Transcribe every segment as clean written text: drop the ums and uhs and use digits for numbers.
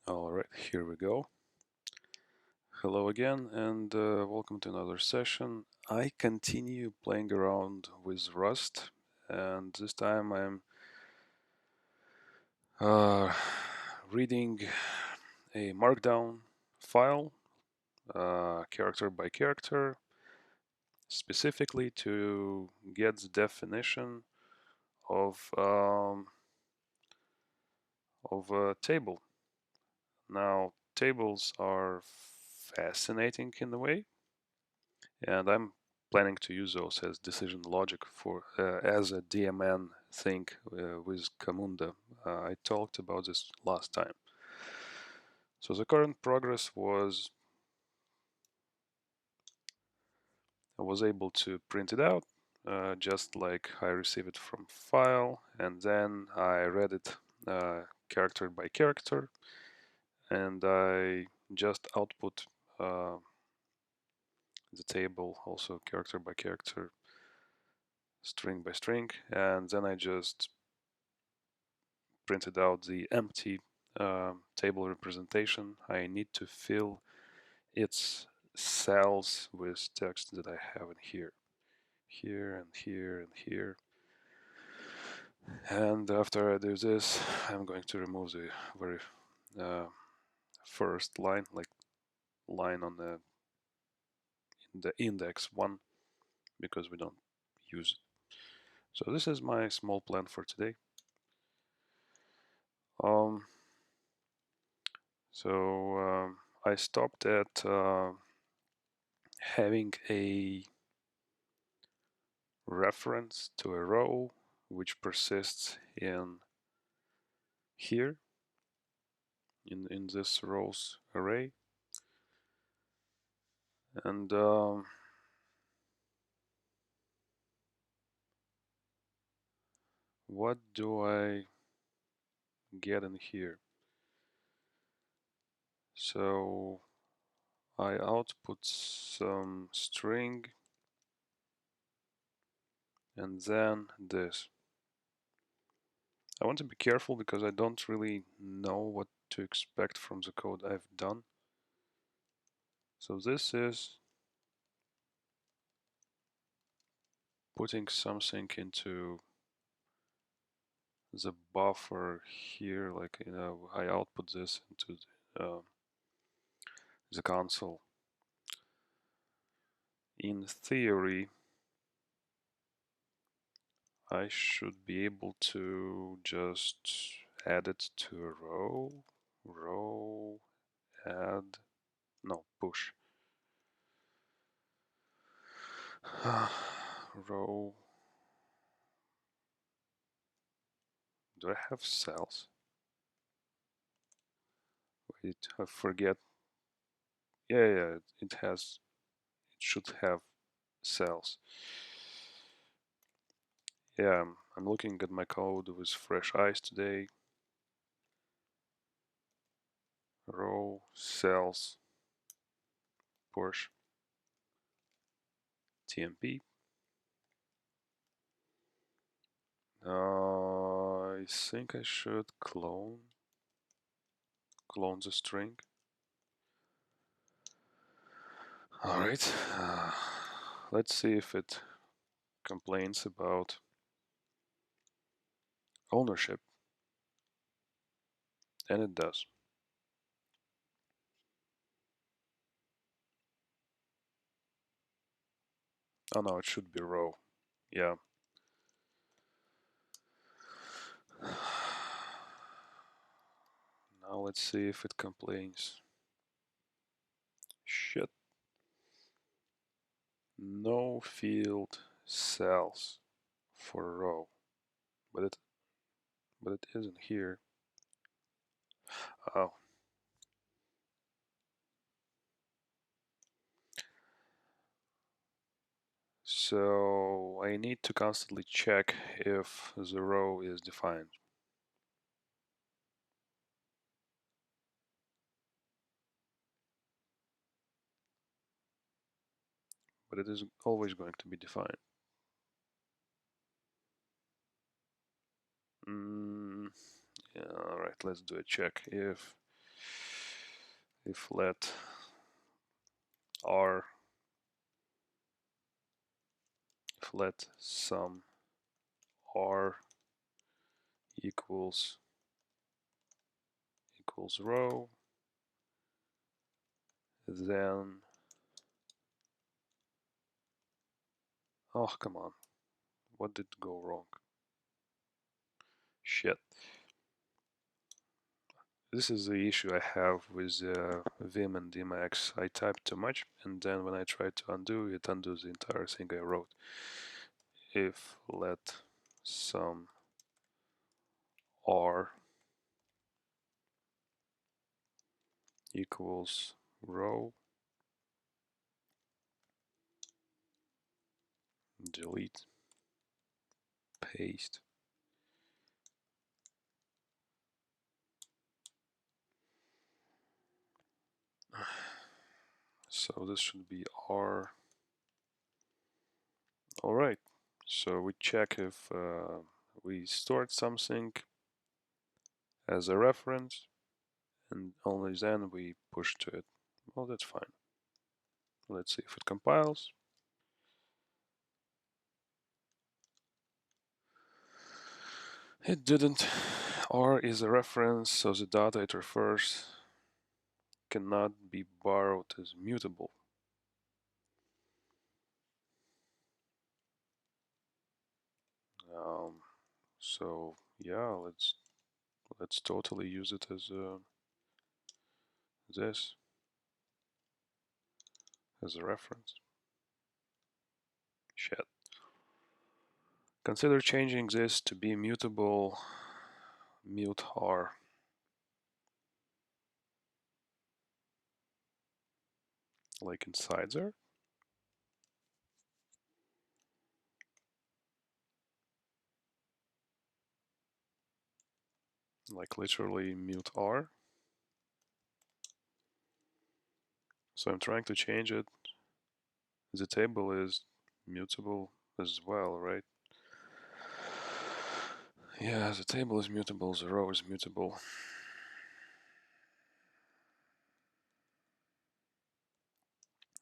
All right, here we go. Hello again, and welcome to another session. I continue playing around with Rust, and this time I'm reading a Markdown file, character by character, specifically to get the definition of a table. Now, tables are fascinating in a way, and I'm planning to use those as decision logic for as a DMN thing with Camunda. I talked about this last time. So the current progress was I was able to print it out just like I received it from file, and then I read it character by character, and I just output the table also character by character, string by string, and then I just printed out the empty table representation. I need to fill its cells with text that I have in here, here and here and here. And after I do this, I'm going to remove the very first line, like line on the index 1, because we don't use it. So this is my small plan for today. Um, I stopped at having a reference to a row which persists in here in this rows array, and what do I get in here? So I output some string and then this. I want to be careful because I don't really know what to expect from the code I've done. So this is putting something into the buffer here, like I output this into the console. In theory, I should be able to just add it to a row, add, no, push. Row. Do I have cells? Wait, I forget. Yeah, it has, it should have cells. Yeah, I'm looking at my code with fresh eyes today. Row, cells, push, TMP. I think I should clone the string. All right, let's see if it complains about ownership, and it does. Oh no, it should be row. Yeah. Now let's see if it complains. Shit. No field cells for row, but it isn't here. Oh. So I need to constantly check if the row is defined. But it is always going to be defined. Yeah, all right, let's do a check if if let r if let sum r equals row, then oh come on, what did go wrong? Shit. This is the issue I have with Vim and Emacs. I type too much, and then when I try to undo, it undoes the entire thing I wrote. If let sum r equals row, delete, paste. So this should be r. Alright, so we check if we stored something as a reference, and only then we push to it. Well, that's fine. Let's see if it compiles. It didn't. R is a reference, so the data it refers cannot be borrowed as mutable. So yeah, let's totally use it as this as a reference. Shit. Consider changing this to be mutable. Mute R. Like inside there. Like literally mute R. So I'm trying to change it. The table is mutable as well, right? Yeah, the table is mutable, the row is mutable.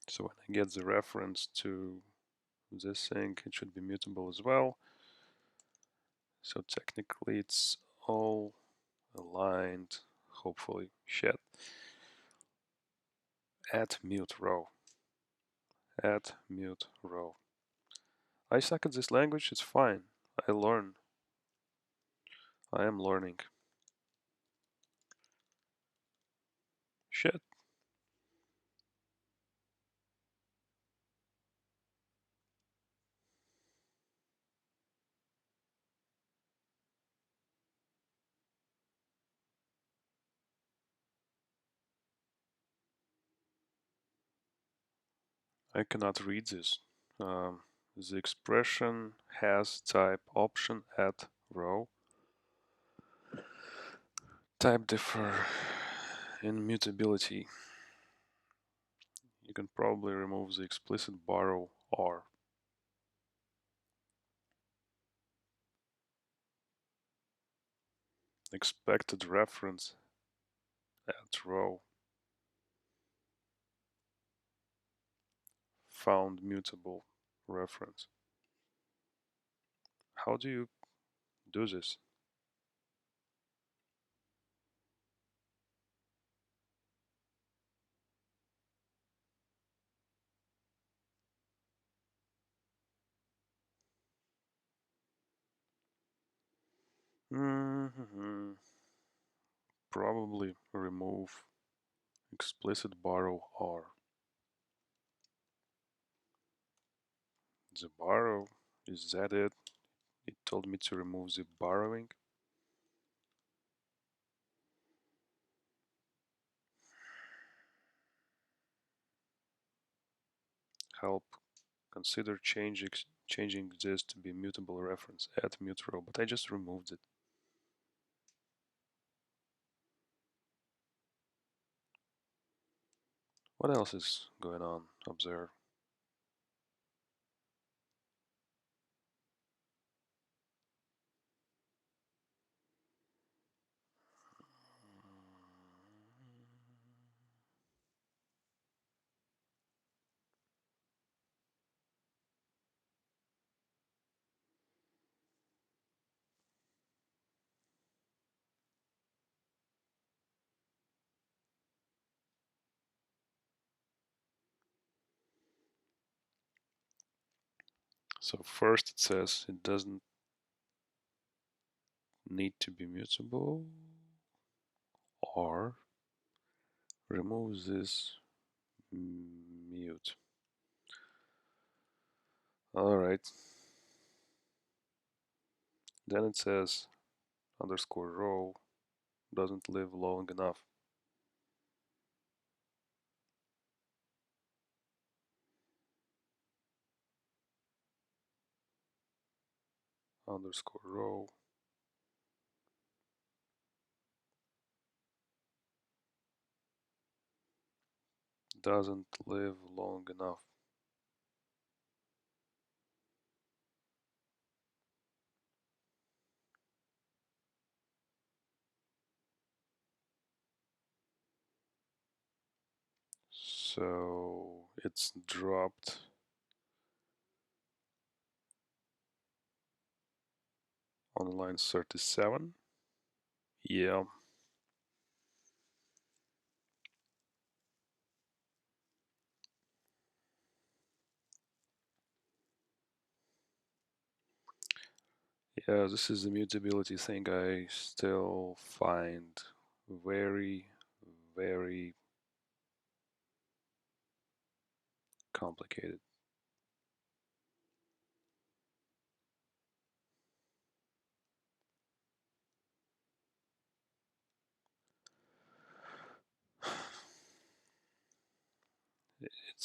So when I get the reference to this thing, it should be mutable as well. So technically it's all aligned, hopefully. Shit. Add mute row. Add mute row. I suck at this language, it's fine. I learn. I am learning. Shit. I cannot read this. The expression has type option add row. Type differ in mutability. You can probably remove the explicit borrow R. Expected reference at row. Found mutable reference. How do you do this? Probably remove explicit borrow R. The borrow, is that it? It told me to remove the borrowing. Help. Consider changing this to be mutable reference. Add mute row, but I just removed it. What else is going on up there? So first it says it doesn't need to be mutable, or removes this mute. All right. Then it says underscore row doesn't live long enough. Underscore row doesn't live long enough. So it's dropped on line 37. Yeah. Yeah, this is the mutability thing I still find very, very complicated.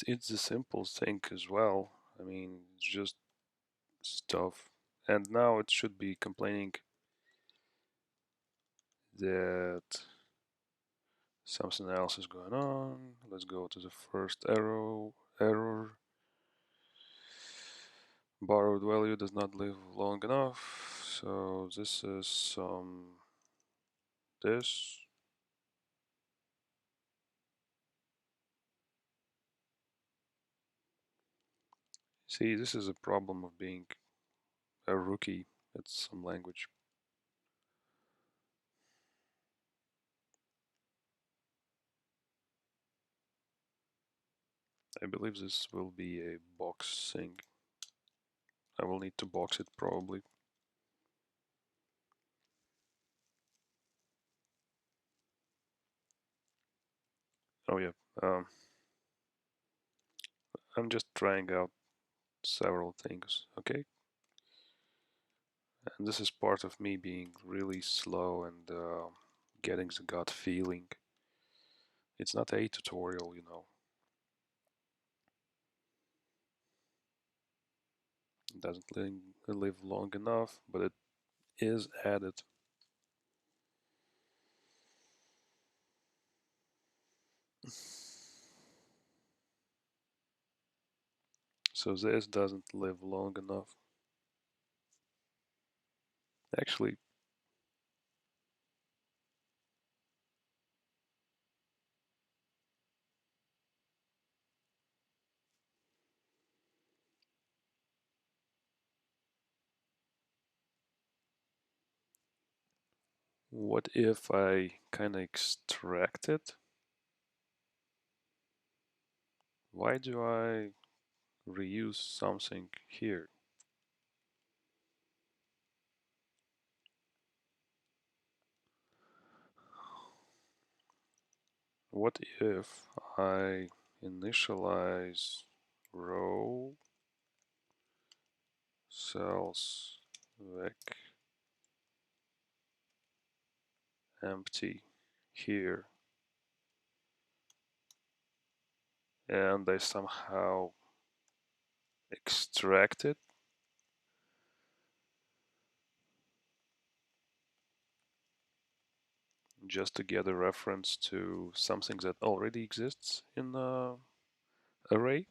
It's a simple thing as well. I mean, it's just stuff. And now it should be complaining that something else is going on. Let's go to the first error. Borrowed value does not live long enough. So this is this. See, this is a problem of being a rookie at some language. I believe this will be a box thing. I will need to box it probably. Oh yeah, I'm just trying out several things, okay? And this is part of me being really slow and getting the gut feeling. It's not a tutorial, you know. It doesn't live long enough, but it is added. So this doesn't live long enough. Actually, what if I kind of extract it? Why do I reuse something here? What if I initialize row cells vec empty here, and I somehow extract it? Just to get a reference to something that already exists in the array.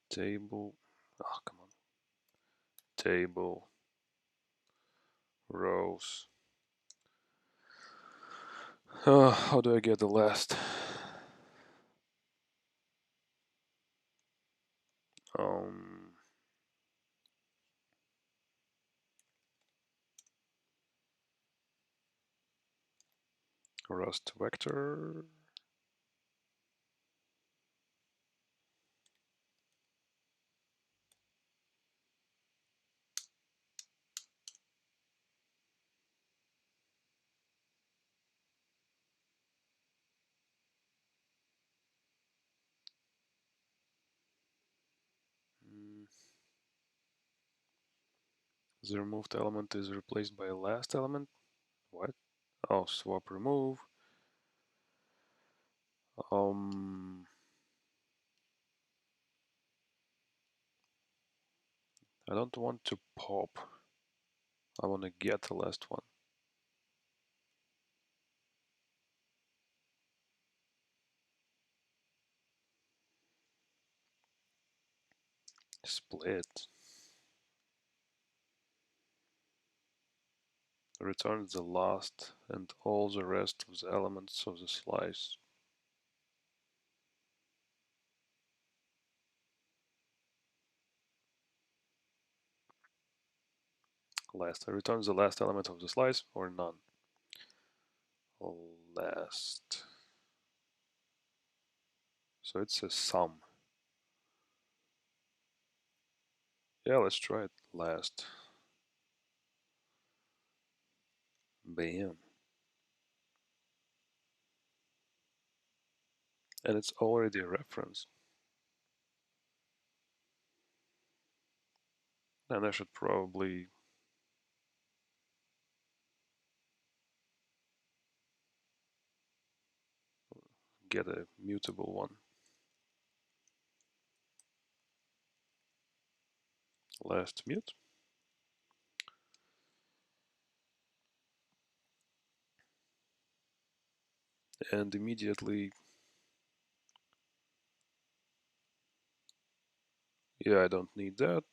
Table, oh come on, table, rows. How do I get the last? Um, Rust vector. The removed element is replaced by a last element. What? Oh, swap remove. I don't want to pop. I want to get the last one. Split. Returns the last and all the rest of the elements of the slice. Last. Returns the last element of the slice or none. Last. So it's a sum. Yeah, let's try it. Last. Bam. And it's already a reference. And I should probably get a mutable one. Last mute. And immediately, yeah, I don't need that.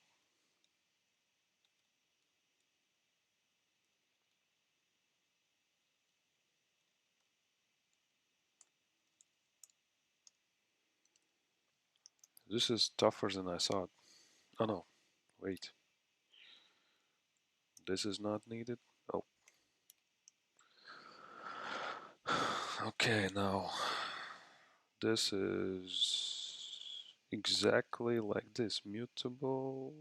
This is tougher than I thought. Oh no, wait. This is not needed. Oh. Okay, now this is exactly like this. Mutable.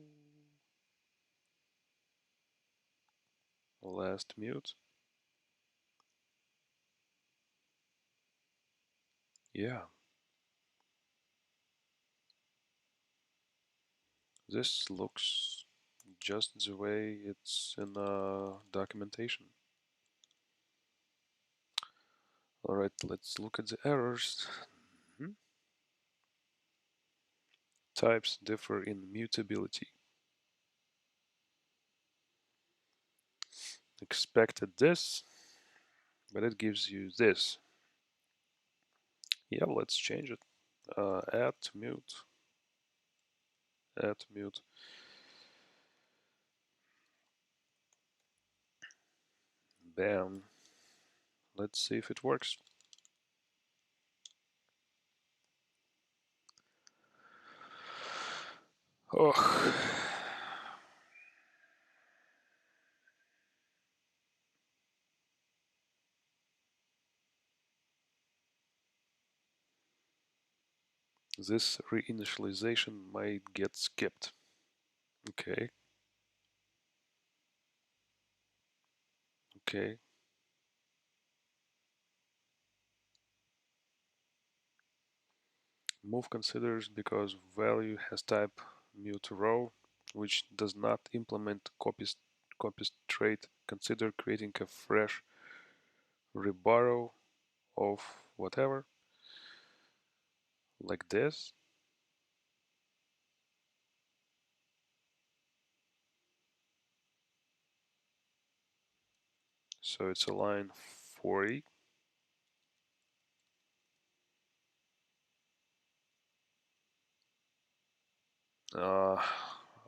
Last mute. Yeah. This looks just the way it's in documentation. Alright, let's look at the errors. Types differ in mutability. Expected this, but it gives you this. Yeah, let's change it. Add mute. Add mute. Bam. Let's see if it works. Oh. This reinitialization might get skipped. Okay. Okay. Move considers because value has type mute row, which does not implement copy trait. Consider creating a fresh reborrow of whatever, like this. So it's a line 40.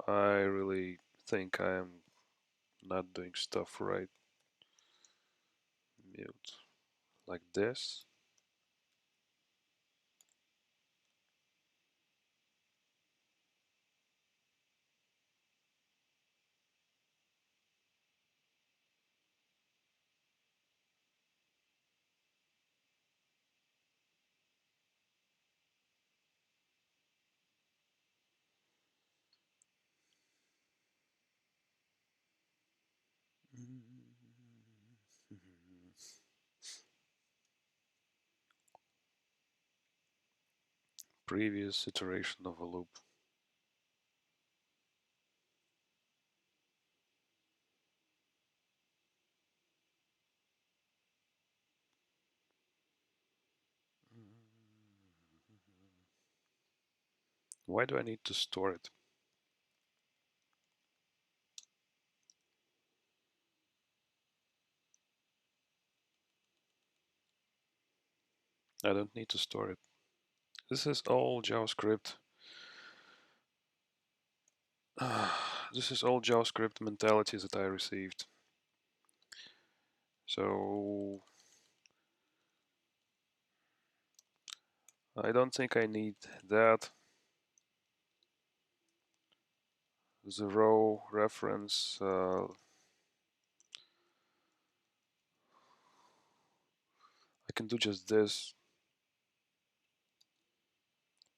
I really think I'm not doing stuff right. Mute like this. Previous iteration of a loop. Why do I need to store it? I don't need to store it. This is all JavaScript. This is all JavaScript mentality that I received. So I don't think I need that. The row reference. I can do just this.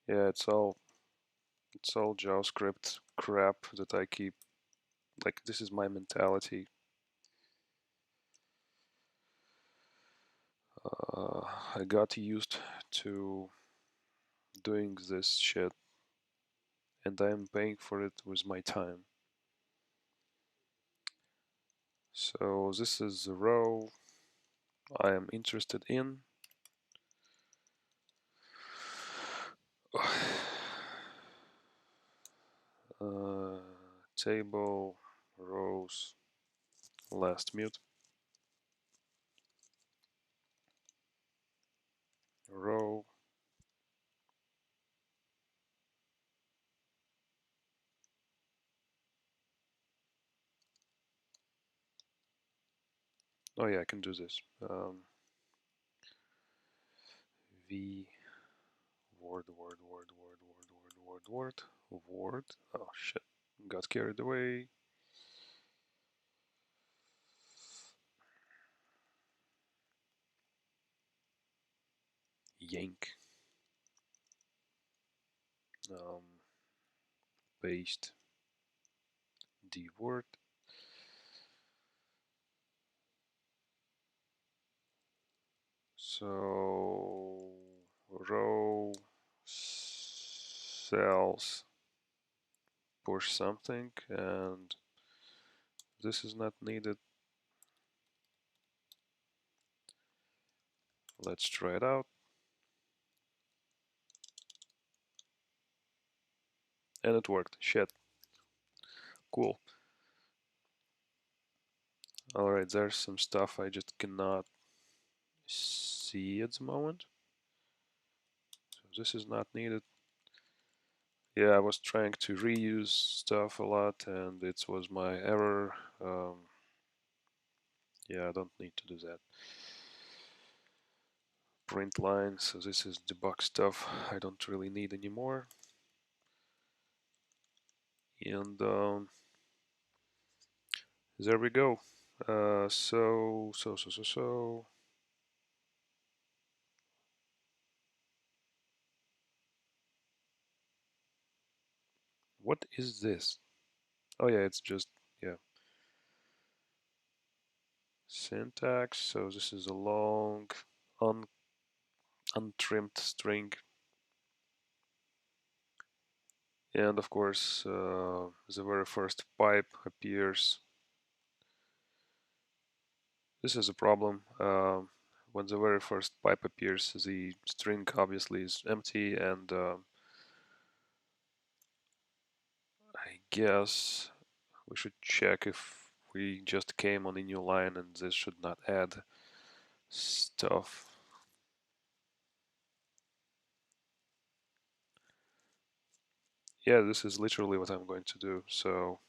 Yeah, it's all JavaScript crap that I keep. Like, this is my mentality. I got used to doing this shit, and I'm paying for it with my time. So this is the row I am interested in. Table, rows, last mute, row, oh yeah, I can do this. V, word, word. Oh shit, got carried away. Yank. Paste the word. So row cells push something, and this is not needed. Let's try it out. And it worked. Shit. Cool. Alright, there's some stuff I just cannot see at the moment. So this is not needed. Yeah, I was trying to reuse stuff a lot and it was my error. Yeah, I don't need to do that. Print line, so this is debug stuff I don't really need anymore. And there we go. So. What is this? Oh yeah, it's just, yeah. Syntax, so this is a long, untrimmed string. And of course, the very first pipe appears. This is a problem. When the very first pipe appears, the string obviously is empty, and I guess we should check if we just came on a new line and this should not add stuff. Yeah, this is literally what I'm going to do. So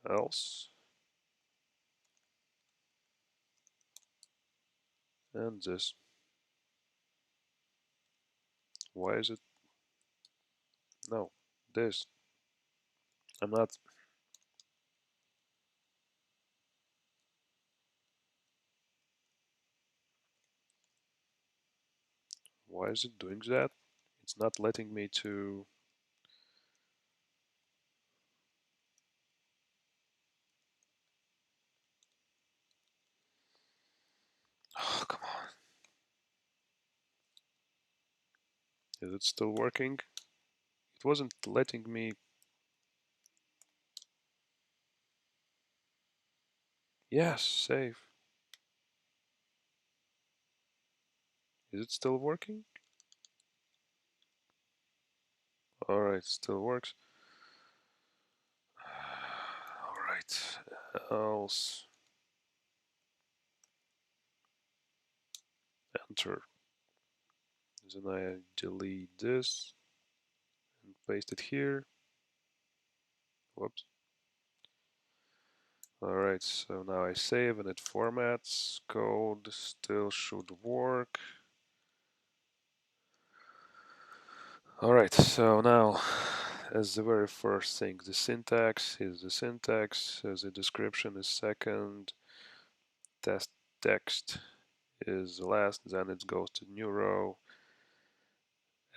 else, and this. Why is it? No, this. I'm not. Why is it doing that? It's not letting me to. Oh, come on. Is it still working? It wasn't letting me. Yes, save. Is it still working? Alright, still works. Alright, else. Enter. Then I delete this and paste it here. Whoops. Alright, so now I save and it formats. Code still should work. Alright, so now as the very first thing, the syntax is the syntax, as the description is second, test text is the last, then it goes to new row,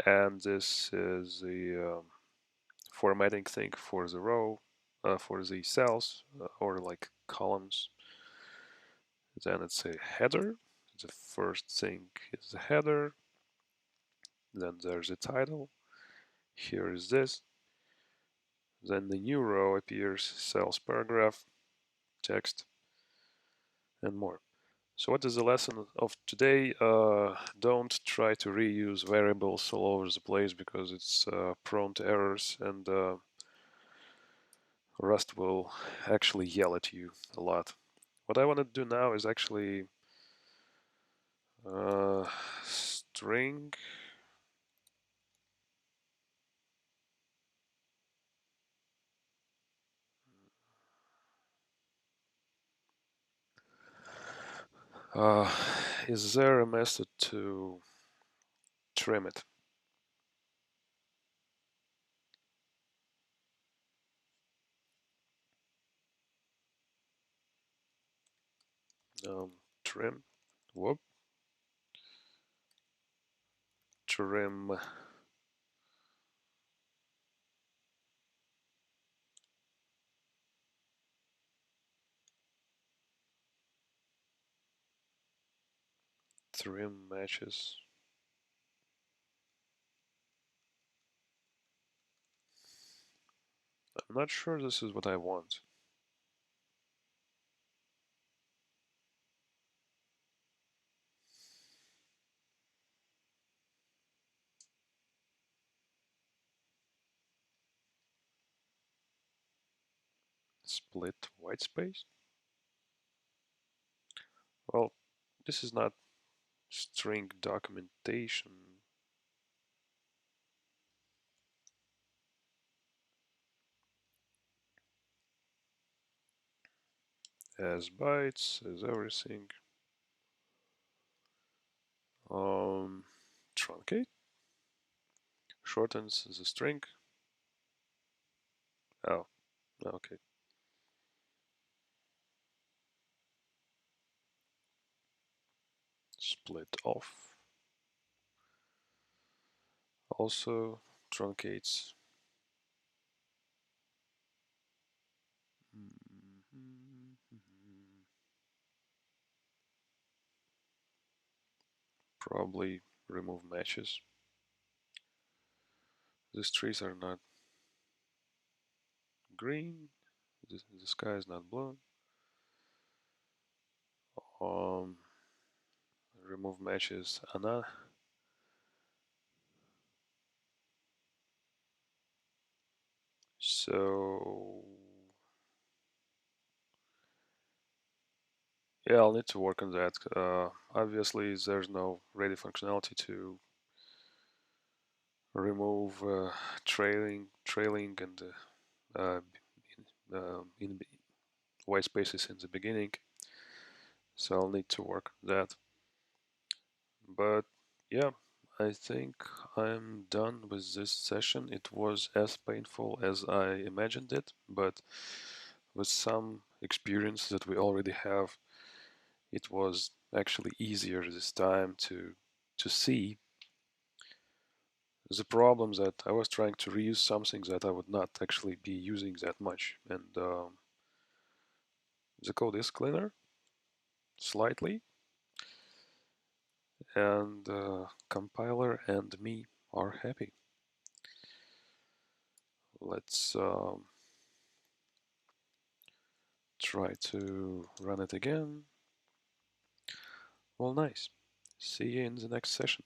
and this is the formatting thing for the row, for the cells, or like columns. Then it's a header. The first thing is the header. Then there's a title. Here is this. Then the new row appears, cells, paragraph, text, and more. So what is the lesson of today? Don't try to reuse variables all over the place because it's prone to errors, and Rust will actually yell at you a lot. What I want to do now is actually string. Is there a method to trim it? Trim. Whoop. Trim. Trim matches. I'm not sure this is what I want. Split white space? Well, this is not string documentation. As bytes, as everything. Truncate. Shortens the string. Oh, okay. Split off. Also truncates. Probably remove matches. These trees are not green. The sky is not blue. Remove matches. Anna. So yeah, I'll need to work on that. Obviously, there's no ready functionality to remove trailing and in white spaces in the beginning. So I'll need to work on that. But yeah, I think I'm done with this session. It was as painful as I imagined it, but with some experience that we already have, it was actually easier this time to see the problems that I was trying to reuse something that I would not actually be using that much. And the code is cleaner, slightly, and compiler and me are happy. Let's try to run it again. Well, nice. See you in the next session.